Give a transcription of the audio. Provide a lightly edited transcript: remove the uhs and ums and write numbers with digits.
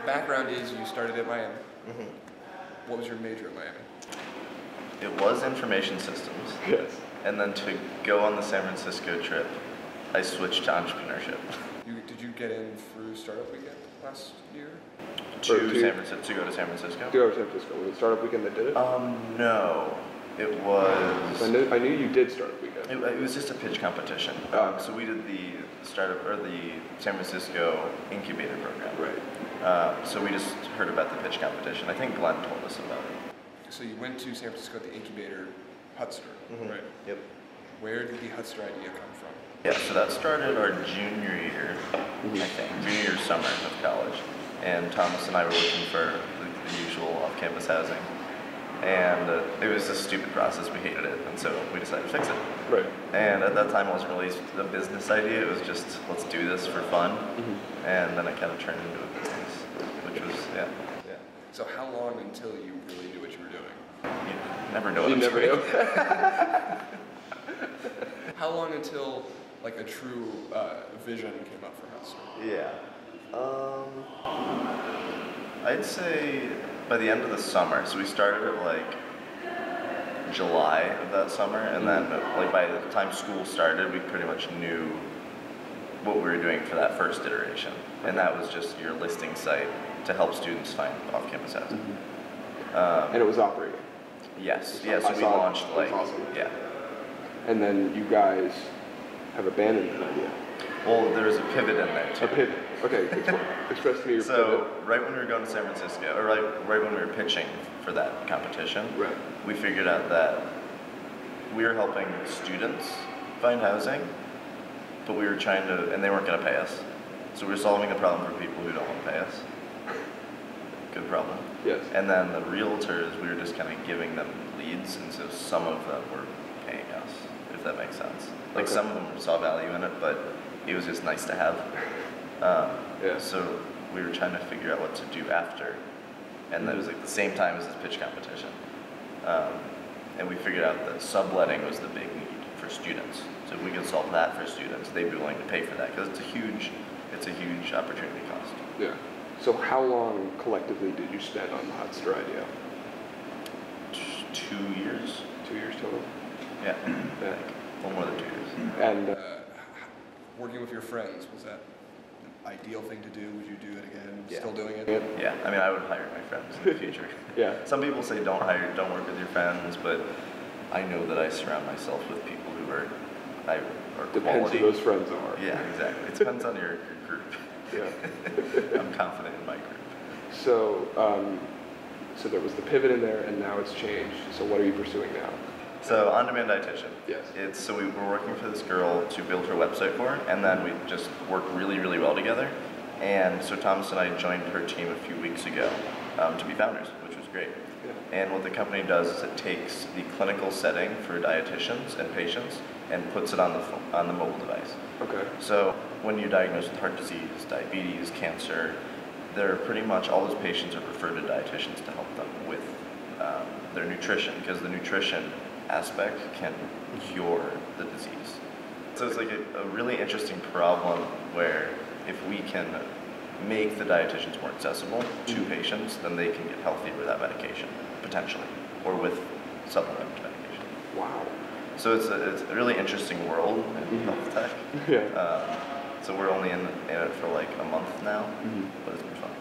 background is you started at Miami. Mm-hmm. What was your major at Miami? It was information systems. Yes. And then to go on the San Francisco trip, I switched to entrepreneurship. Did you get in through Startup Weekend last year? To go to San Francisco? To go to San Francisco. Was it Startup Weekend that did it? No. It was... I knew you did Startup Weekend. It was just a pitch competition. So we did the startup, or the San Francisco incubator program. Right. So we just heard about the pitch competition. I think Glenn told us about it. So you went to San Francisco at the incubator Hutster, right? Yep. Where did the Hutster idea come from? Yeah, so that started our junior year, I think, junior year summer of college. And Thomas and I were looking for the usual off-campus housing. And it was a stupid process, we hated it, and so we decided to fix it. Right. And at that time it wasn't really a business idea, it was just, let's do this for fun. And then it kind of turned into a business, which was, yeah. So how long until you really knew what you were doing? You never know what You I'm never doing. knew? How long until like a true vision came up for Hutster? Yeah. I'd say by the end of the summer. So we started at like July of that summer, and then like by the time school started, we pretty much knew what we were doing for that first iteration. And that was just your listing site to help students find off-campus housing. And it was operating? Yes. Yeah, so we launched like, awesome. Yeah. And then you guys have abandoned that idea? Well, there was a pivot in there too. A pivot. Okay, express to me your pivot. So, right when we were going to San Francisco, or right when we were pitching for that competition, right, we figured out that we were helping students find housing, but we were trying to, and they weren't going to pay us. So we were solving a problem for people who don't want to pay us. Good problem. Yes. And then the realtors, we were just kind of giving them leads, and so some of them were paying us, if that makes sense. Like some of them saw value in it, but it was just nice to have. So we were trying to figure out what to do after, and that was like the same time as this pitch competition. And we figured out that subletting was the big need for students. So if we could solve that for students, they'd be willing to pay for that because it's a huge opportunity cost. Yeah. So how long collectively did you spend on the Hutster idea? 2 years. 2 years total? Yeah. A little more than 2 years. And working with your friends, was that the ideal thing to do? Would you do it again? Yeah. Still doing it? Yeah. I mean, I would hire my friends in the future. Yeah. Some people say don't work with your friends, but I know that I surround myself with people who are Depends quality. who those friends are. Yeah, exactly. It depends on your group. Yeah. I'm confident in my group. So, so there was the pivot in there, and now it's changed. So what are you pursuing now? So on-demand dietitian. Yes. So we were working for this girl to build her website for her, and then we just worked really, really well together. And so Thomas and I joined her team a few weeks ago to be founders, which was great. Yeah. And what the company does is it takes the clinical setting for dietitians and patients and puts it on the mobile device. Okay. So when you're diagnosed with heart disease, diabetes, cancer, they're pretty much all those patients are referred to dietitians to help them with their nutrition, because the nutrition aspect can cure the disease. So it's like a really interesting problem where if we can make the dietitians more accessible to patients, then they can get healthier without medication, potentially, or with supplement medication. Wow. So it's a really interesting world in health tech. Yeah. So we're only in it for like a month now, but it's been fun.